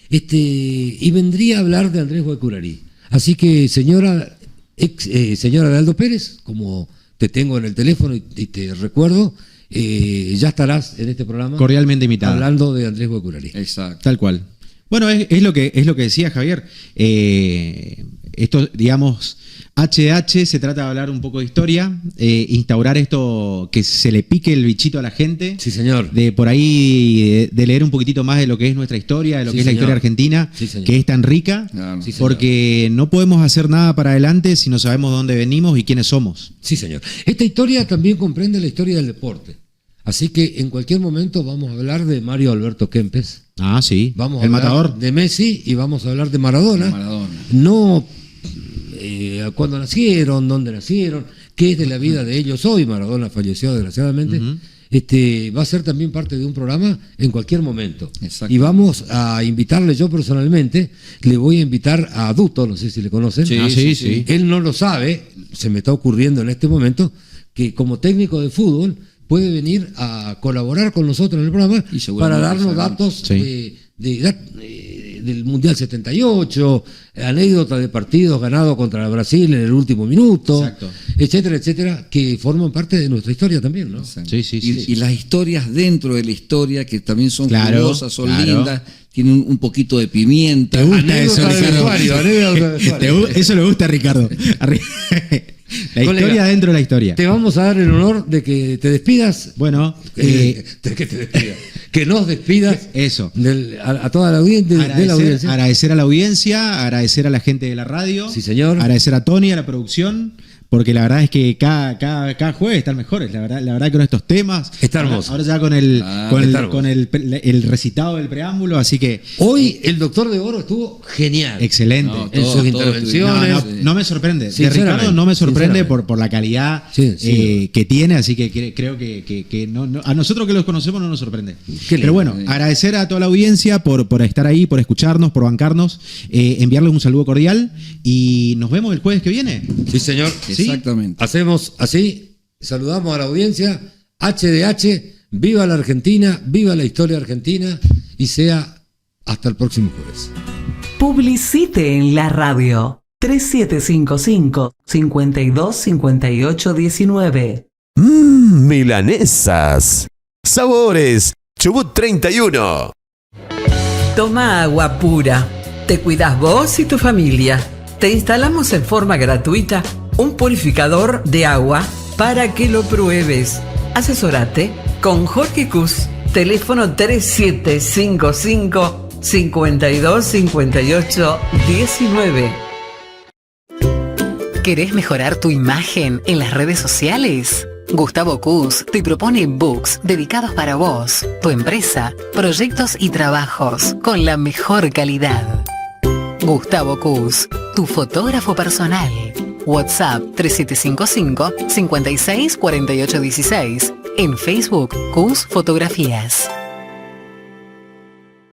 Y vendría a hablar de Andrés Guaycurarí. Así que, señora de Aldo Pérez, como te tengo en el teléfono y te recuerdo, ya estarás en este programa
Cordialmente invitada.
hablando de Andrés Guaycurarí.
Exacto.
Tal cual. Bueno, es lo que decía Javier. Esto, digamos, HH se trata de hablar un poco de historia, instaurar esto, que se le pique el bichito a la gente.
Sí, señor.
De por ahí, de leer un poquitito más de lo que es nuestra historia, de lo
Sí,
que es la
señor.
historia argentina,
Sí, señor.
que es tan rica,
Claro.
Sí, señor.
porque no podemos hacer nada para adelante si no sabemos dónde venimos y quiénes somos.
Sí, señor. Esta historia también comprende la historia del deporte. Así que en cualquier momento vamos a hablar de Mario Alberto Kempes.
Ah, sí.
Vamos a
El
hablar
matador.
de Messi y vamos a hablar de Maradona.
Maradona.
No cuándo nacieron, dónde nacieron, qué es de la vida de ellos hoy. Maradona falleció desgraciadamente.
Ujú.
Va a ser también parte de un programa en cualquier momento.
Exacto.
Y vamos a invitarle, yo personalmente, le voy a invitar a Duto, no sé si le conocen.
Sí,
Ah, sí.
Él no lo sabe, se me está ocurriendo en este momento, que como técnico de fútbol puede venir a colaborar con nosotros en el programa
Y seguramente
para darnos
será.
datos
Sí.
del Mundial 78, anécdotas de partidos ganados contra Brasil en el último minuto,
Exacto.
etcétera, etcétera, que forman parte de nuestra historia también, ¿no?
Sí, sí,
Y,
sí.
y las historias dentro de la historia, que también son
Claro,
jugosas, son
claro.
lindas, tienen un poquito de pimienta.
¿Te gusta
Anécdota
eso,
de
Ricardo?
vestuario, anécdota de vestuario.
Eso le gusta a Ricardo. La
Colega,
historia dentro de la historia.
Te vamos a dar el honor de que te despidas.
Bueno,
Que te despidas. Que nos despidas
eso.
a toda la audiencia, de la audiencia.
Agradecer a la audiencia, agradecer a la gente de la radio.
Sí, señor.
Agradecer a Tony, a la producción, porque la verdad es que cada jueves están mejores. La verdad que con estos temas.
Está hermoso.
Ahora ya con el,
está hermoso.
con el recitado del preámbulo, así que
Hoy el Doctor de Oro estuvo genial.
excelente.
No,
en sus
todos
intervenciones.
No me sorprende. De
Sinceramente,
Ricardo no me sorprende
sinceramente.
por la calidad
Sí, sí.
que tiene, así que creo que a nosotros que los conocemos no nos sorprende.
Qué lindo.
Pero bueno, agradecer a toda la audiencia por estar ahí, por escucharnos, por bancarnos, enviarles un saludo cordial y nos vemos el jueves que viene.
Sí, señor.
Sí.
Exactamente.
Hacemos así, saludamos a la audiencia, HDH, viva la Argentina, viva la historia argentina y sea hasta el próximo jueves.
Publicite en la radio 3755 52 58 19.
Milanesas. Sabores. Chubut 31.
Toma agua pura. Te cuidas vos y tu familia. Te instalamos en forma gratuita un purificador de agua para que lo pruebes. Asesórate con Jorge Cus. Teléfono 3755 52 58 19.
¿Querés mejorar tu imagen en las redes sociales? Gustavo Cus te propone books dedicados para vos, tu empresa, proyectos y trabajos con la mejor calidad. Gustavo Cus, tu fotógrafo personal. WhatsApp 3755 56 48 16. En Facebook, Cus Fotografías.